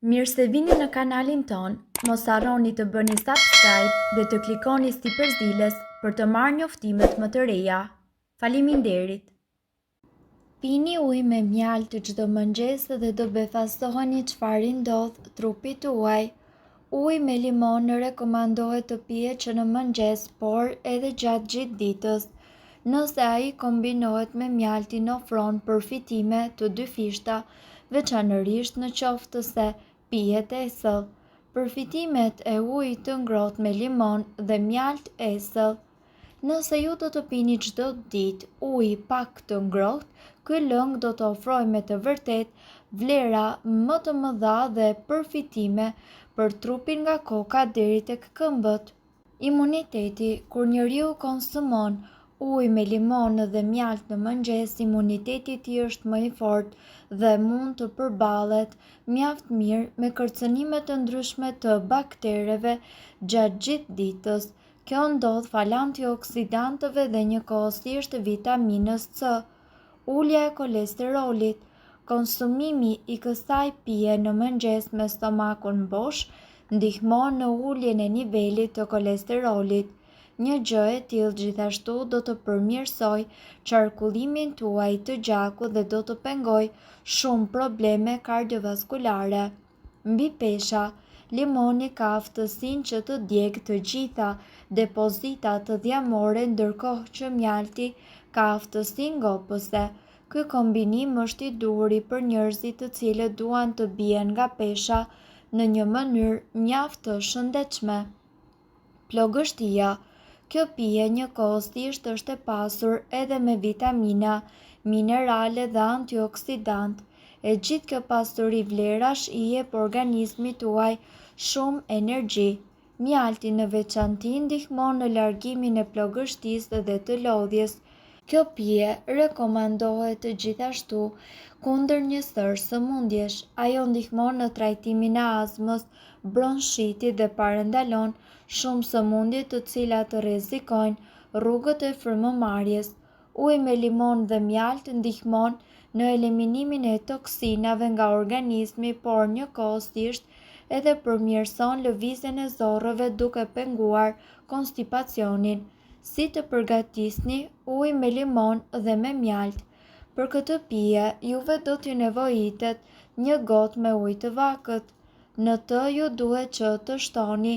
Mirë se vini në kanalin ton, mos harroni të bëni subscribe dhe të klikoni si përzieles për të marrë njoftimet më të reja. Faleminderit! Pini ujë me mjaltë çdo mëngjes dhe do befastoheni çfarë i ndodh trupit tuaj. Ujë me limon rekomandohet të pihet që në mëngjes, por edhe gjatë gjithë ditës. Nëse ai kombinohet me mjaltin ofron përfitime të dyfishta, veçanërisht në qoftë se pihet esëll. Përfitimet e ujit të ngrohtë me limon dhe mjalt esëll. Nëse ju do të pini çdo ditë ujë pak të ngrohtë, ky lëng do të ofrojë me të vërtetë vlera më të mëdha dhe përfitime për trupin nga koka deri tek këmbët. Imuniteti. Kur njeriu konsumon ujë me limon dhe mjalt në mëngjes, imuniteti i tij është më i fortë dhe mund të përballet mjaft mirë me kërcënime të ndryshme të baktereve gjatë gjithë ditës. Kjo ndodh fal antioksidantëve dhe njëkohësisht vitaminës C. Ulja e kolesterolit. Konsumimi i kësaj pije në mëngjes me stomakun bosh ndihmon në uljen e nivelit të kolesterolit. Një gjë e tillë gjithashtu do të përmirësojë qarkullimin tuaj të gjakut dhe do të pengojë shumë probleme kardiovaskulare. Mbi pesha. Limoni ka aftësinë që të djegë të gjitha depozitat dhjamore, ndërkohë që mjalti ka aftësinë ngopëse. Ky kombinim është i duhur për njerëzit të cilët duan të bien nga pesha në një mënyrë mjaft të shëndetshme. Plogështia. Kjo pije njëkohësisht është e pasur edhe me vitamina, minerale dhe antioksidant. E gjithë kjo pasuri vlerash i jep organizmit tuaj shumë energji. Mjalti në veçantë ndihmon në largimin e plogështisë dhe të lodhjes. Kjo pije rekomandohet gjithashtu kundër një sër sëmundjesh. Ajo ndihmon në trajtimin e astmës, bronchitit dhe parandalon shumë sëmundje të cilat rrezikojnë rrugët e frymëmarrjes. Uji me limon dhe mjalt ndihmon në eliminimin e toksinave nga organizmi, por njëkohësisht edhe përmirëson lëvizjen e zorrëve duke penguar konstipacionin. Si të përgatisni ujë me limon dhe me mjalt. Për këtë pije, juve do t'ju nevojitet një gotë me ujë të vakët. Në të ju duhet që të shtoni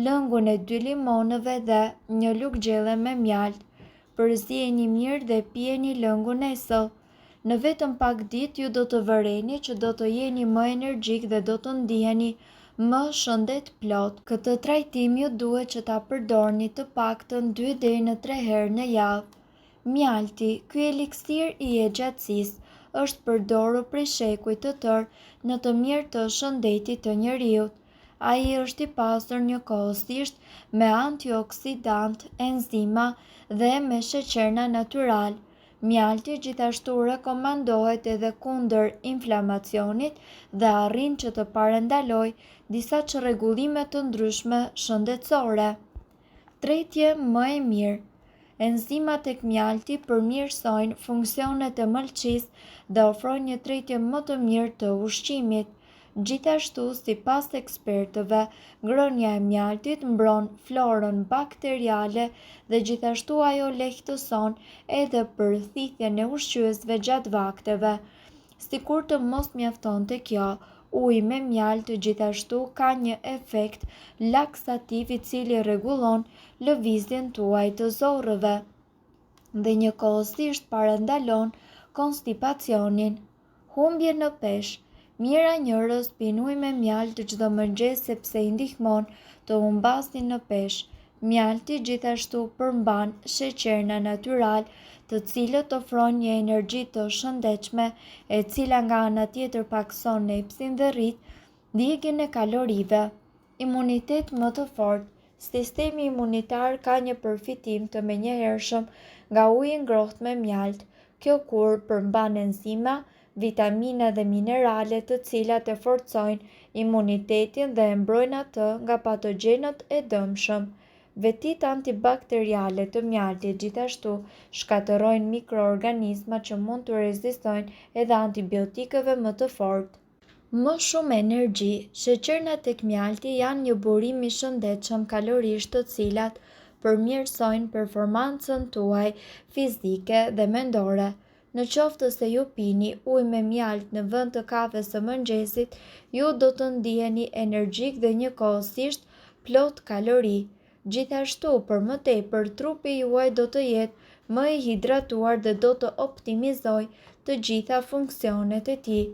lëngun e 2 limonëve dhe një lugë gjelle me mjalt. Përzijeni mirë dhe pijeni lëngun esëll. Në vetëm pak ditë ju do të vëreni që do të jeni më energjik dhe do të ndiheni më shëndet plot. Këtë trajtim ju duhet që ta përdorni të paktën 2 deri në 3 herë në javë. Mjalti. Ky eliksir i gjatësisë është përdorur prej shekujt të tërë në të mirë të shëndetit të njeriut. Ai është i pasur njëkohësisht me antioksidant, enzima dhe me sheqerna natyral. Mjalti gjithashtu rekomandohet edhe kundër inflamacionit dhe arrin që të parandalojë disa çrregullime të ndryshme shëndetësore. Tretje më e mirë. Enzimat tek mjalti përmirësojnë funksionet e mëlçisë dhe ofrojnë një tretje më të mirë të ushqimit. Gjithashtu, sipas ekspertëve, ngrohja e mjaltit mbron florën bakteriale dhe gjithashtu ajo lehtëson edhe përthithjen e ushqyesve gjatë vakteve. Sikur të mos mjaftonte kjo, uji me mjalt gjithashtu ka një efekt laksativ i cili rregullon lëvizjen tuaj të zorrëve dhe njëkohësisht parandalon konstipacionin. Humbje në peshë. Mira njerëz pijnë ujë me mjalt çdo mëngjes sepse i ndihmon të humbasin në peshë. Mjalti gjithashtu përmban sheqerna natyral, të cilët ofrojnë një energji të shëndetshme, e cila nga ana tjetër pakson nepsin dhe rrit djegjen e kalorive. Imunitet më të fortë. Sistemi imunitar ka një përfitim të menjëhershëm nga uji i ngrohtë me mjalt. Kjo kur përmban enzima, vitamina dhe minerale të cilat e forcojnë imunitetin dhe e mbrojnë atë nga patogjenët e dëmshëm. Vetit antibakteriale të mjaltit gjithashtu shkatërrojnë mikroorganizma që mund të rezistojnë edhe antibiotikëve më të fortë. Më shumë energji. Sheqerna tek mjalti janë një burim i shëndetshëm kalorisht të cilat përmirësojnë performancën tuaj fizike dhe mendore. Në qoftë se ju pini ujë me mjalt në vend të kafes së mëngjesit, ju do të ndiheni energjik dhe njëkohësisht plot kalori. Gjithashtu, për më tepër, trupi juaj do të jetë më i hidratuar dhe do të optimizojë të gjitha funksionet e tij.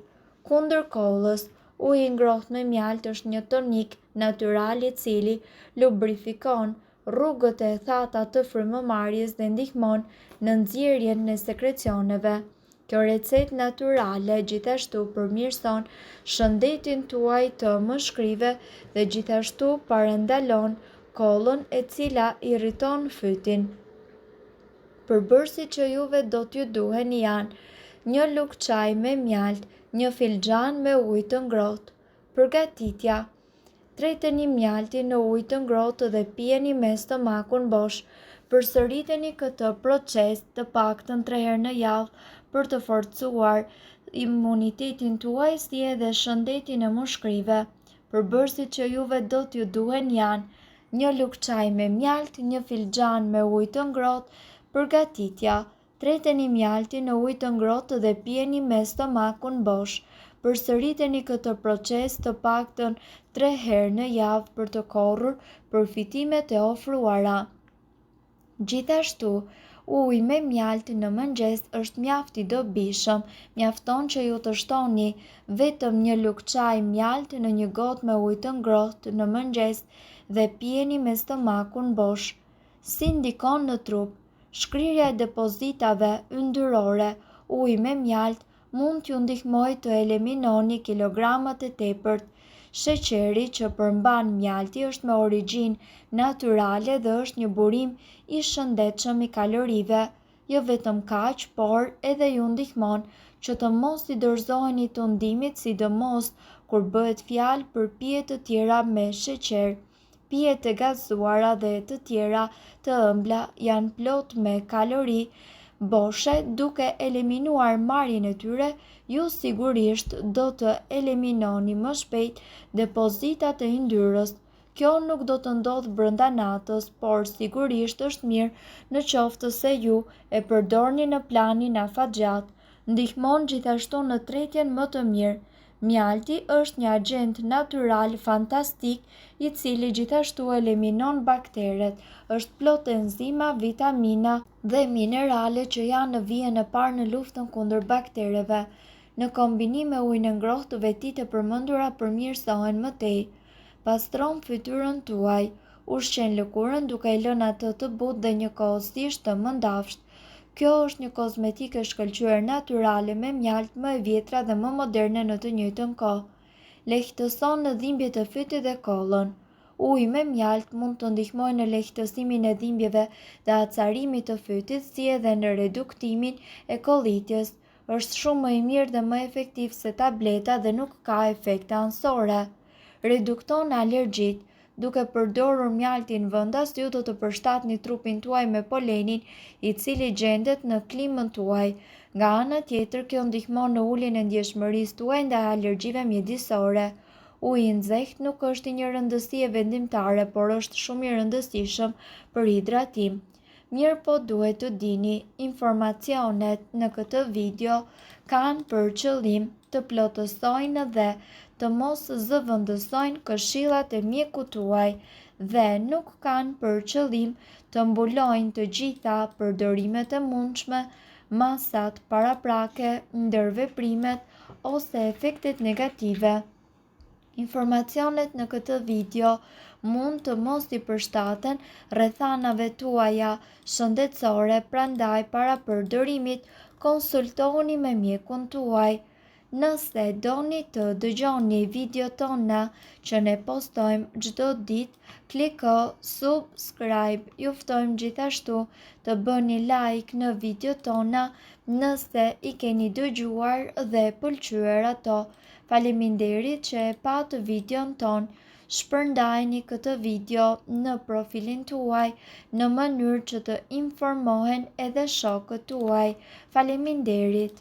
Kundër kollës, uji i ngrohtë me mjalt është një tonik natyral i cili lubrifikon rrugët e thata të frymëmarrjes dhe ndihmon në nxjerrjen e sekrecioneve. Kjo recetë natyrale gjithashtu përmirëson shëndetin tuaj të mëshkrive dhe gjithashtu parandalon kollën e cila irriton fytin. Përbërësit që juve do t'ju duhen janë një lugë çaj me mjalt, një filxhan me ujë të ngrohtë. Përgatitja: treteni mjaltin në ujë të ngrohtë dhe pijeni me stomakun bosh. Përsëriteni këtë proces të paktën 3 herë në javë për të forcuar imunitetin tuaj si edhe shëndetin e mushkrive. Përbërësit që juve do t'ju duhen janë një lugë çaj me mjalt, një filxhan me ujë të ngrohtë. Përgatitja: treteni mjaltin në ujë të ngrohtë dhe pijeni me stomakun bosh. Përsëriteni këtë proces të paktën 3 herë në javë për të korrur përfitimet e ofruara. Gjithashtu, uji me mjalt në mëngjes është mjaft i dobishëm. Mjafton që ju të shtoni vetëm një lugë çaj mjalt në një gotë me ujë të ngrohtë në mëngjes dhe pijeni me stomakun bosh. Si ndikon në trup? Shkrirja e depozitave yndyrore. Uji me mjalt mund t'ju ndihmojë të eliminoni kilogramat e tepërt. Sheqeri që përmban mjalti është me origjinë natyrale dhe është një burim i shëndetshëm i kalorive. Jo vetëm kaq, por edhe ju ndihmon që të mos i dorëzoheni tundimit, sidomos kur bëhet fjalë për pije të tjera me sheqer. Pijet e gazuara dhe të tjera të ëmbla janë plot me kalori boshe. Duke eliminuar marrjen e tyre, ju sigurisht do të eliminoni më shpejt depozitat e yndyrës. Kjo nuk do të ndodhë brenda natës, por sigurisht është mirë në qoftë se ju e përdorni në planin afatgjat. Ndihmon gjithashtu në tretjen më të mirë. Mjalti është një agent natyral fantastik i cili gjithashtu eliminon bakteret. Është plot enzima, vitamina dhe minerale që janë në vijën e parë në luftën kundër baktereve. Në kombinim me ujin e ngrohtë, vetit e përmendura përmirësohen më tej. Pastron fytyrën tuaj. Ushqen lëkurën duke i lënë atë të butë dhe njëkohësisht të mëndafsht. Kjo është një kozmetikë e shkëlqyer natyrale me mjalt, më e vjetra dhe më moderne në të njëjtën kohë. Lehtëson në dhimbjet e fytit dhe kollën. Uji me mjalt mund të ndihmojë në lehtësimin e dhimbjeve dhe acarimit të fytit, si edhe në reduktimin e kollitjes. Është shumë më i mirë dhe më efektiv se tableta dhe nuk ka efekte anësore. Redukton alergjitë. Duke përdorur mjaltin vendas, ju do të përshtatni trupin tuaj me polenin i cili gjendet në klimën tuaj. Nga ana tjetër, kjo ndihmon në uljen e ndjeshmërisë tuaj ndaj alergjive mjedisore. Uji i nxehtë nuk është i një rëndësie vendimtare, por është shumë i rëndësishëm për hidratim. Mirë po duhet të dini, informacionet në këtë video kanë për qëllim të plotësojnë dhe të mos zëvendësojnë këshillat e mjekut tuaj dhe nuk kanë për qëllim të mbulojnë të gjitha përdorimet e mundshme, masat paraprake, ndërveprimet ose efektet negative. Informacionet në këtë video mund të mos i përshtaten rrethanave tuaja shëndetësore, prandaj para përdorimit konsultohuni me mjekun tuaj. Nëse doni të dëgjoni video tona që ne postojmë çdo ditë, kliko subscribe. Ju ftojmë gjithashtu të bëni like në video tona nëse i keni dëgjuar dhe pëlqyer ato. Faleminderit që e patë videon ton. Shpërndajni këtë video në profilin tuaj në mënyrë që të informohen edhe shokët tuaj. Faleminderit.